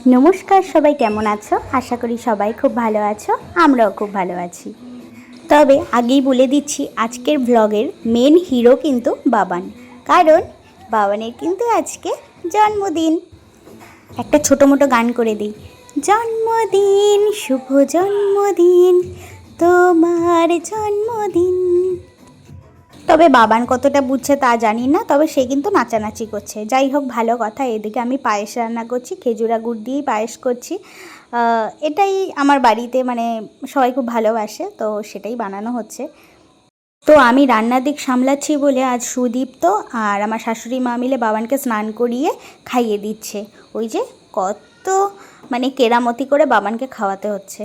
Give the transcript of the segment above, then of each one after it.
নমস্কার, সবাই কেমন আছো? আশা করি সবাই খুব ভালো আছো। আমরাও খুব ভালো আছি। তবে আগেই বলে দিচ্ছি, আজকের ব্লগের মেন হিরো কিন্তু বাবান। কারণ বাবানের কিন্তু আজকে জন্মদিন। একটা ছোটো মোটো গান করে দিই। জন্মদিন, শুভ জন্মদিন, তোমার জন্মদিন। তবে বাবান কতটা বুঝছে তা জানি না, তবে সে কিন্তু নাচানাচি করছে। যাই হোক, ভালো কথা। এদিকে আমি পায়েস রান্না করছি, খেজুরা গুড় দিয়েই পায়েস করছি। এটাই আমার বাড়িতে মানে সবাই খুব ভালোবাসে, তো সেটাই বানানো হচ্ছে। তো আমি রান্নার দিক সামলাচ্ছি বলে আজ সুদীপ্ত আর আমার শাশুড়ি মা মিলে বাবানকে স্নান করিয়ে খাইয়ে দিচ্ছে। ওই যে কত মানে কেরামতি করে বাবানকে খাওয়াতে হচ্ছে।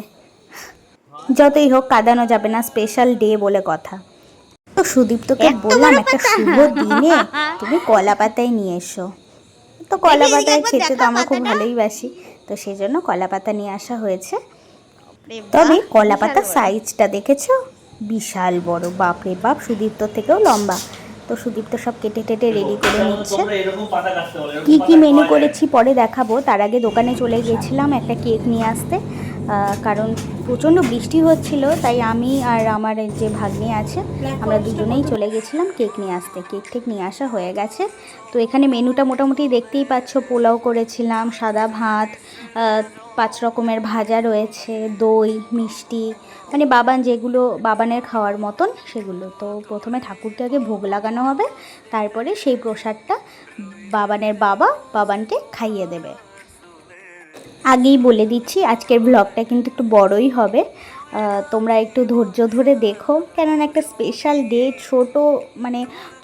যতই হোক, কাঁদানো যাবে না, স্পেশাল ডে বলে কথা। তো সুদীপ্তকে বললাম একটা শুভ দিনে তুমি কলা পাতায় নিয়ে এসো। তো কলা পাতায় খেতে তো আমরা খুব ভালোই বাসি, তো সেই জন্য কলা পাতা নিয়ে আসা হয়েছে। তবে কলা পাতার সাইজটা দেখেছো? বিশাল বড়, বাপরে বাপ, সুদীপ্তর থেকেও লম্বা। তো সুদীপ্ত সব কেটে টেটে রেডি করে নিচ্ছে। কি কি মেনু করেছি পরে দেখাবো, তার আগে দোকানে চলে গিয়েছিলাম একটা কেক নিয়ে আসতে। কারণ প্রচণ্ড বৃষ্টি হচ্ছিল, তাই আমি আর আমার যে ভাগ্নি আছে আমরা দুজনেই চলে গেছিলাম কেক নিয়ে আসতে। কেক টেক নিয়ে আসা হয়ে গেছে। তো এখানে মেনুটা মোটামুটি দেখতেই পাচ্ছ। পোলাও করেছিলাম, সাদা ভাত, 5 রকমের ভাজা রয়েছে, দই, মিষ্টি, মানে বাবান যেগুলো বাবানের খাওয়ার মতন সেগুলো। তো প্রথমে ঠাকুরকে আগে ভোগ লাগানো হবে, তারপরে সেই প্রসাদটা বাবানের বাবা বাবানকে খাইয়ে দেবে। আগেই বলে দিচ্ছি, আজকের ব্লগটা কিন্তু একটু বড়ই হবে। তোমরা একটু ধৈর্য ধরে দেখো, কেননা একটা স্পেশাল ডে,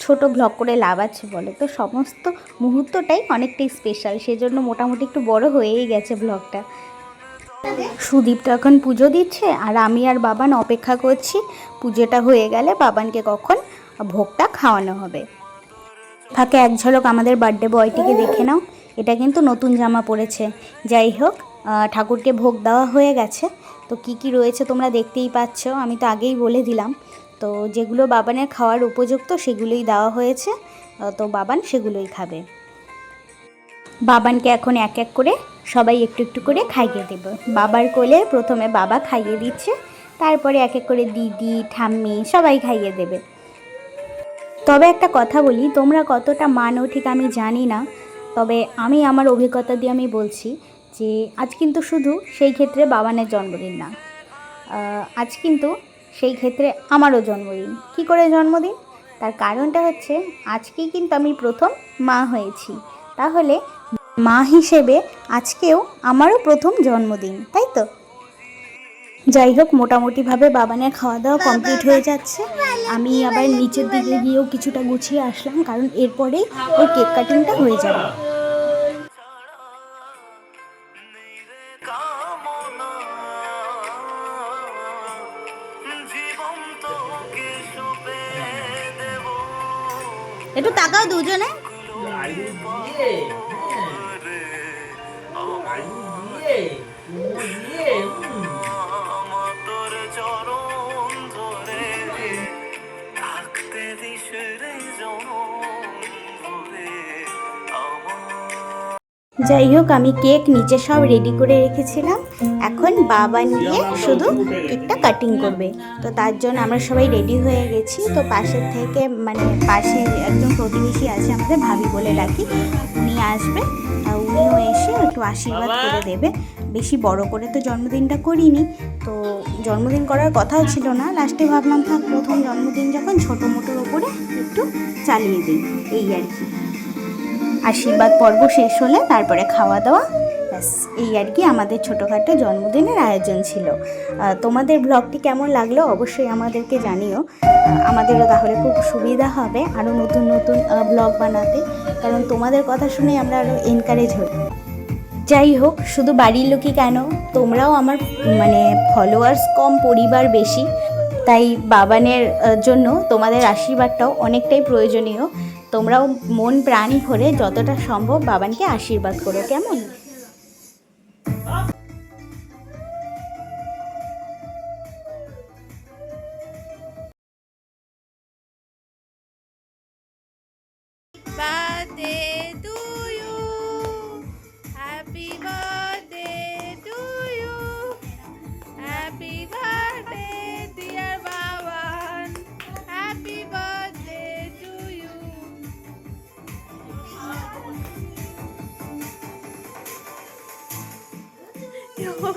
ছোট ব্লগ করে লাভ আছে বলে। তো সমস্ত মুহূর্তটাই অনেকটাই স্পেশাল, সেজন্য মোটামুটি একটু বড় হয়েই গেছে ব্লগটা। সুদীপ তো এখন পুজো দিচ্ছে, আর আমি আর বাবান অপেক্ষা করছি পুজোটা হয়ে গেলে বাবানকে কখন ভোগটা খাওয়ানো হবে। ফাঁকে এক ঝলক আমাদের বার্থডে বয়টিকে দেখে নাও। এটা কিন্তু নতুন জামা পরেছে। যাই হোক, ঠাকুরকে ভোগ দেওয়া হয়ে গেছে। তো কি কি রয়েছে তোমরা দেখতেই পাচ্ছ, আমি তো আগেই বলে দিলাম। তো যেগুলো বাবানের খাওয়ার উপযুক্ত সেগুলোই দেওয়া হয়েছে, তো বাবান সেগুলোই খাবে। বাবানকে এখন এক এক করে সবাই একটু একটু করে খাইয়ে দেবে। বাবার কোলে প্রথমে বাবা খাইয়ে দিচ্ছে, তারপরে এক এক করে দিদি, ঠাম্মি সবাই খাইয়ে দেবে। তবে একটা কথা বলি, তোমরা কতটা মানো ঠিক আমি জানি না, তবে আমি আমার অভিজ্ঞতা দিয়ে আমি বলছি যে আজ কিন্তু শুধু সেই ক্ষেত্রে বাবানের জন্মদিন না, আজ কিন্তু সেই ক্ষেত্রে আমারও জন্মদিন। কি করে জন্মদিন? তার কারণটা হচ্ছে আজকেই কিন্তু আমি প্রথম মা হয়েছি। তাহলে মা হিসেবে আজকেও আমারও প্রথম জন্মদিন, তাই তো? যাই হোক, মোটামুটিভাবে বাবানের খাওয়া দাওয়া কমপ্লিট হয়ে যাচ্ছে। আমি আবার নিচের দিকে গিয়েও কিছুটা গুছিয়ে আসলাম, কারণ এরপরেই ওই কেক কাটিংটা হয়ে যাবে। একটু তাকাও দুজনে। যাই হোক, আমি কেক নিচে সব রেডি করে রেখেছিলাম। এখন বাবান গিয়ে শুধু কেকটা কাটিং করবে। তো তার জন্য আমরা সবাই রেডি হয়ে গেছি। তো পাশের থেকে মানে পাশে একজন প্রতিবেশী আছে, আমাদের ভাবি বলে ডাকি, উনি আসবে। উনিও এসে একটু আশীর্বাদ করে দেবে। বেশি বড় করে তো জন্মদিনটা করিনি, তো জন্মদিন করার কথাও ছিল না। লাস্টে ভাবলাম থাক, প্রথম জন্মদিন যখন, ছোটো মোটোর ওপরে একটু চালিয়ে দিই, এই আর কি। আশীর্বাদ পর্ব শেষ হলে তারপরে খাওয়া দাওয়া, ব্যাস এই আর কি আমাদের ছোটোখাটো জন্মদিনের আয়োজন ছিল। তোমাদের ব্লগটি কেমন লাগলো অবশ্যই আমাদেরকে জানিও। আমাদেরও তাহলে খুব সুবিধা হবে আরও নতুন নতুন ব্লগ বানাতে, কারণ তোমাদের কথা শুনে আমরা আরও এনকারেজ হই। যাই হোক, শুধু বাড়ির লোকই কেন, তোমরাও আমার মানে ফলোয়ার্স কম, পরিবার বেশি, তাই বাবানের জন্য তোমাদের আশীর্বাদটাও অনেকটাই প্রয়োজনীয়। তোমরাও মন প্রাণ ভরে যতটা সম্ভব বাবানকে আশীর্বাদ করো, কেমন? Birthday to you. Happy birthday.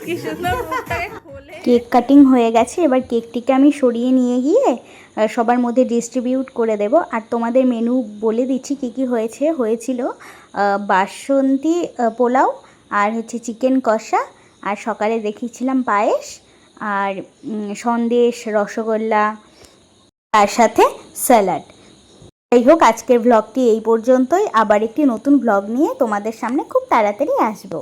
কি সুন্দর মুখটাকে খোলে। কেক কাটিং হয়ে গেছে, এবার কেকটিকে আমি সরিয়ে নিয়ে গিয়ে সবার মধ্যে ডিস্ট্রিবিউট করে দেব। আর তোমাদের মেনু বলে দিচ্ছি কী কী হয়েছিল বাসন্তী পোলাও, আর হচ্ছে চিকেন কষা, আর সকালে দেখিয়েছিলাম পায়েস, আর সন্দেশ, রসগোল্লা, তার সাথে স্যালাড। যাই হোক, আজকের ভ্লগটি এই পর্যন্তই। আবার একটি নতুন ভ্লগ নিয়ে তোমাদের সামনে খুব তাড়াতাড়ি আসবো।